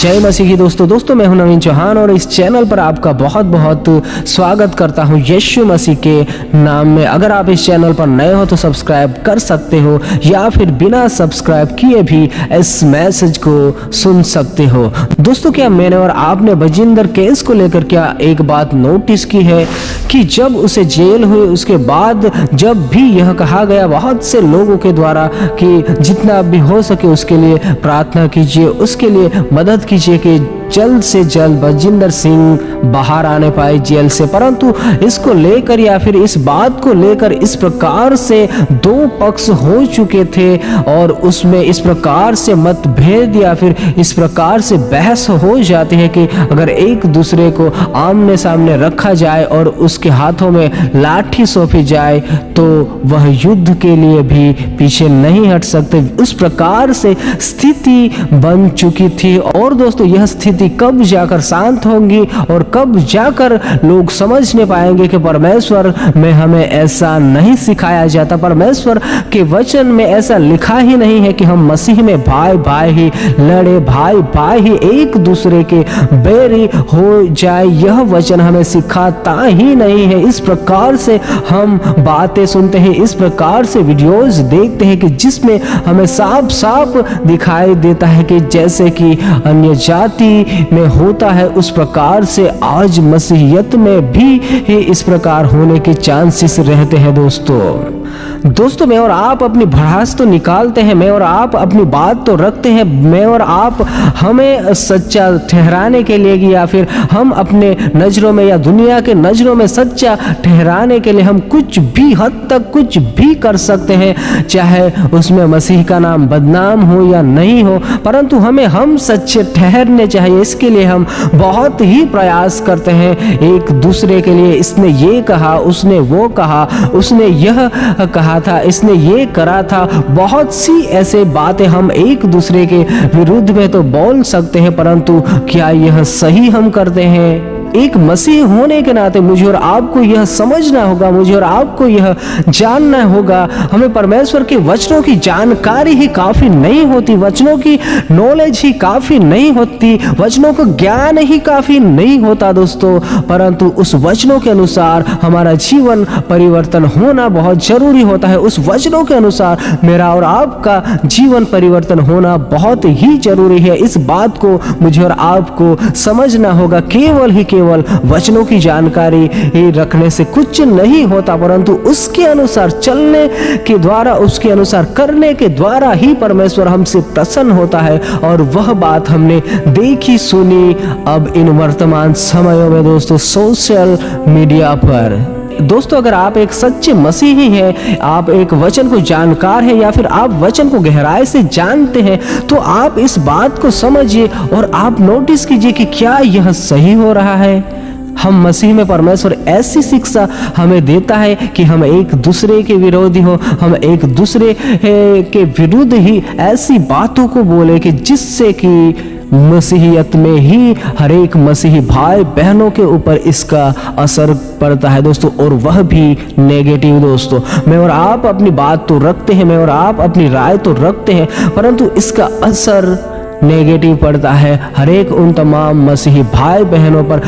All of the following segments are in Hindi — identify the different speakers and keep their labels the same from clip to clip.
Speaker 1: जय मसीह की दोस्तों मैं हूं नवीन चौहान और इस चैनल पर आपका बहुत बहुत स्वागत करता हूं यीशु मसीह के नाम में। अगर आप इस चैनल पर नए हो तो सब्सक्राइब कर सकते हो या फिर बिना सब्सक्राइब किए भी इस मैसेज को सुन सकते हो। दोस्तों, क्या मैंने और आपने बजिंदर केस को लेकर क्या एक बात नोटिस की है कि जब उसे जेल हुई उसके बाद जब भी यह कहा गया बहुत से लोगों के द्वारा कि जितना भी हो सके उसके लिए प्रार्थना कीजिए, उसके लिए मदद कीजिए कि जल्द से जल्द बजिंदर सिंह बाहर आने पाए जेल से, परंतु इसको लेकर या फिर इस बात को लेकर इस प्रकार से दो पक्ष हो चुके थे और उसमें इस प्रकार से मतभेद या फिर इस प्रकार से बहस हो जाती है कि अगर एक दूसरे को आमने सामने रखा जाए और उसके हाथों में लाठी सौंपी जाए तो वह युद्ध के लिए भी पीछे नहीं हट सकते। उस प्रकार से स्थिति बन चुकी थी और दोस्तों यह स्थिति कब जाकर शांत होंगी और कब जाकर लोग समझने पाएंगे कि परमेश्वर में हमें ऐसा नहीं सिखाया जाता। परमेश्वर के वचन में ऐसा लिखा ही नहीं है कि हम मसीह में भाई भाई ही लड़े, भाई भाई ही एक दूसरे के बैरी हो जाए। यह वचन हमें सिखाता ही नहीं है। इस प्रकार से हम बातें सुनते हैं, इस प्रकार से वीडियोस देखते हैं कि जिसमें हमें साफ साफ दिखाई देता है कि जैसे कि अन्य जाति में होता है उस प्रकार से आज मसीहियत में भी इस प्रकार होने के चांसेस रहते हैं। दोस्तों मैं और आप अपनी भड़ास तो निकालते हैं, मैं और आप अपनी बात तो रखते हैं, मैं और आप हमें सच्चा ठहराने के लिए या फिर हम अपने नजरों में या दुनिया के नजरों में सच्चा ठहराने के लिए हम कुछ भी हद तक कुछ भी कर सकते हैं, चाहे उसमें मसीह का नाम बदनाम हो या नहीं हो, परंतु हम सच्चे ठहरने चाहिए। इसके लिए हम बहुत ही प्रयास करते हैं एक दूसरे के लिए। इसने ये कहा, उसने वो कहा, उसने यह कहा था, इसने ये करा था, बहुत सी ऐसे बातें हम एक दूसरे के विरुद्ध में तो बोल सकते हैं, परंतु क्या यह सही हम करते हैं? एक मसीह होने के नाते मुझे और आपको यह समझना होगा, मुझे और आपको यह जानना होगा, हमें परमेश्वर के वचनों की जानकारी ही काफी नहीं होती, वचनों की नॉलेज ही काफी नहीं होती, वचनों का ज्ञान ही काफी नहीं होता दोस्तों, परंतु उस वचनों के अनुसार हमारा जीवन परिवर्तन होना बहुत जरूरी होता है। उस वचनों के अनुसार मेरा और आपका जीवन परिवर्तन होना बहुत ही जरूरी है। इस बात को मुझे और आपको समझना होगा। केवल वचनों की जानकारी रखने से कुछ नहीं होता, परंतु उसके अनुसार चलने के द्वारा, उसके अनुसार करने के द्वारा ही परमेश्वर हमसे प्रसन्न होता है। और वह बात हमने देखी सुनी अब इन वर्तमान समयों में दोस्तों सोशल मीडिया पर। दोस्तों अगर आप एक सच्चे मसीही हैं, आप एक वचन को जानकार हैं या फिर आप वचन को गहराई से जानते हैं, तो आप इस बात को समझिए और आप नोटिस कीजिए कि क्या यह सही हो रहा है। हम मसीह में परमेश्वर ऐसी शिक्षा हमें देता है कि हम एक दूसरे के विरोधी हो, हम एक दूसरे के विरुद्ध ही ऐसी बातों को बोले कि जिससे कि मसीहियत में ही हर एक मसीही भाई बहनों के ऊपर इसका असर पड़ता है दोस्तों, और वह भी नेगेटिव। दोस्तों मैं और आप अपनी बात तो रखते हैं, मैं और आप अपनी राय तो रखते हैं, परंतु इसका असर नेगेटिव पड़ता है हर एक उन तमाम मसीही भाई बहनों पर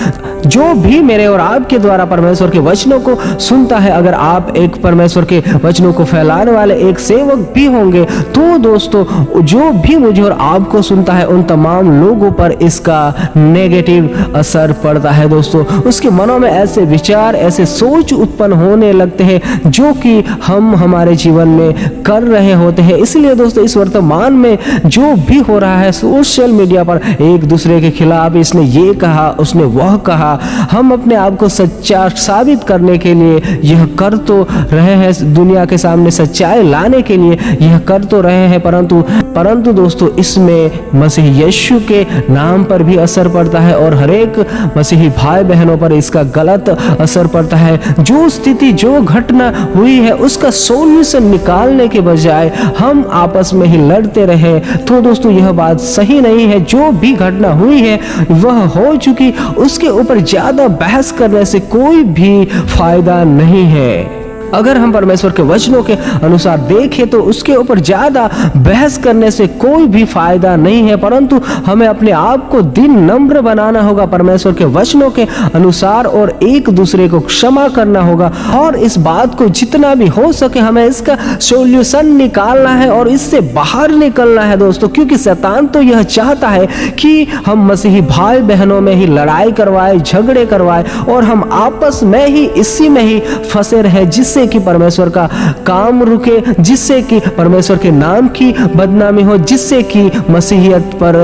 Speaker 1: जो भी मेरे और आपके द्वारा परमेश्वर के वचनों को सुनता है। अगर आप एक परमेश्वर के वचनों को फैलाने वाले एक सेवक भी होंगे तो दोस्तों जो भी मुझे और आपको सुनता है उन तमाम लोगों पर इसका नेगेटिव असर पड़ता है दोस्तों। उसके मनों में ऐसे विचार, ऐसे सोच उत्पन्न होने लगते हैं जो कि हम हमारे जीवन में कर रहे होते हैं। इसलिए दोस्तों इस वर्तमान में जो भी हो रहा है सोशल मीडिया पर, एक दूसरे के खिलाफ इसने ये कहा, उसने वह कहा, हम अपने आप को सच्चा साबित करने के लिए यह कर तो रहे हैं, दुनिया के सामने सच्चाई लाने के लिए यह कर तो रहे हैं, परंतु दोस्तों इसमें मसीह यीशु के नाम पर भी असर पड़ता है और हर एक मसीही भाई बहनों पर इसका गलत असर पड़ता है। जो स्थिति, जो घटना हुई है उसका सॉल्यूशन निकालने के बजाय हम आपस में ही लड़ते रहे तो दोस्तों यह बात सही नहीं है। जो भी घटना हुई है वह हो चुकी, उसके ऊपर ज्यादा बहस करने से कोई भी फायदा नहीं है। अगर हम परमेश्वर के वचनों के अनुसार देखें तो उसके ऊपर ज्यादा बहस करने से कोई भी फायदा नहीं है, परंतु हमें अपने आप को दिन नम्र बनाना होगा परमेश्वर के वचनों के अनुसार और एक दूसरे को क्षमा करना होगा। और इस बात को जितना भी हो सके हमें इसका सॉल्यूशन निकालना है और इससे बाहर निकलना है दोस्तों, क्योंकि शैतान तो यह चाहता है कि हम मसीही भाई बहनों में ही लड़ाई करवाए, झगड़े करवाए और हम आपस में ही इसी में ही फंसे रहे, जिससे कि परमेश्वर का काम रुके, जिससे कि परमेश्वर के नाम की बदनामी हो, जिससे कि मसीहियत पर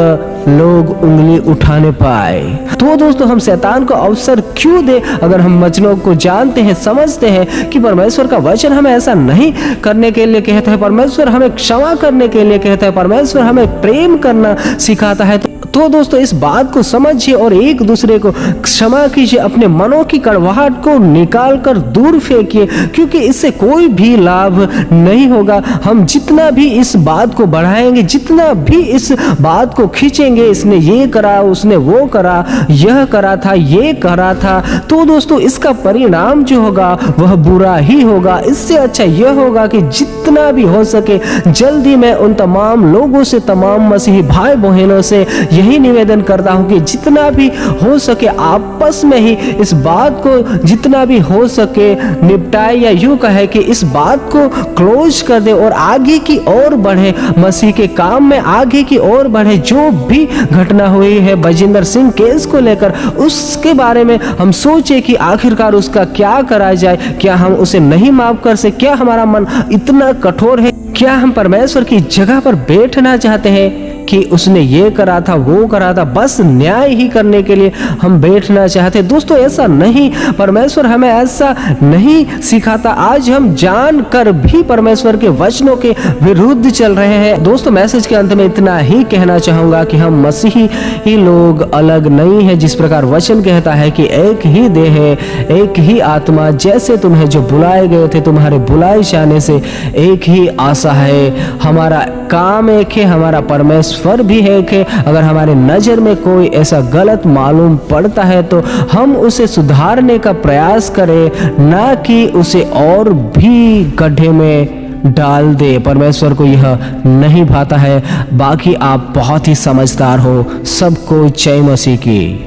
Speaker 1: लोग उंगली उठाने पाए। तो दोस्तों हम शैतान को अवसर क्यों दे, अगर हम वचनों को जानते हैं, समझते हैं कि परमेश्वर का वचन हमें ऐसा नहीं करने के लिए कहता है, परमेश्वर हमें क्षमा करने के लिए कहता है, परमेश्वर हमें प्रेम करना सिखाता है। तो दोस्तों इस बात को समझिए और एक दूसरे को क्षमा कीजिए, अपने मनों की कड़वाहट को निकाल कर दूर फेंकिए, क्योंकि इससे कोई भी लाभ नहीं होगा। हम जितना भी इस बात को बढ़ाएंगे, जितना भी इस बात को खींचेंगे, इसने ये करा, उसने वो करा, यह करा था, ये करा था, तो दोस्तों इसका परिणाम जो होगा वह बुरा ही होगा। इससे अच्छा यह होगा कि जितना भी हो सके जल्दी मैं उन तमाम लोगों से, तमाम मसीही भाई बहनों से यही निवेदन करता हूं कि जितना भी हो सके आपस में ही इस बात को जितना भी हो सके निपटाए, या यूं कहे कि इस बात को क्लोज कर दे और आगे की ओर बढ़े, मसीह के काम में आगे की ओर बढ़े। जो भी घटना हुई है बजिंदर सिंह केस को लेकर, उसके बारे में हम सोचे कि आखिरकार उसका क्या करा जाए, क्या हम उसे नहीं माफ कर सकते, क्या हमारा मन इतना कठोर है, क्या हम परमेश्वर की जगह पर बैठना चाहते हैं कि उसने ये करा था, वो करा था, बस न्याय ही करने के लिए हम बैठना चाहते। दोस्तों ऐसा नहीं, परमेश्वर हमें ऐसा नहीं सिखाता। आज हम जानकर भी परमेश्वर के वचनों के विरुद्ध चल रहे हैं। दोस्तों मैसेज के अंत में इतना ही कहना चाहूंगा कि हम मसीही ही लोग अलग नहीं है, जिस प्रकार वचन कहता है कि एक ही देह है, एक ही आत्मा, जैसे तुम्हें जो बुलाए गए थे तुम्हारे बुलाए जाने से एक ही आशा है। हमारा काम एक है, हमारा परमेश्वर भी एक है। अगर हमारे नजर में कोई ऐसा गलत मालूम पड़ता है तो हम उसे सुधारने का प्रयास करें, ना कि उसे और भी गड्ढे में डाल दे। परमेश्वर को यह नहीं भाता है। बाकी आप बहुत ही समझदार हो। सबको जय मसीह की।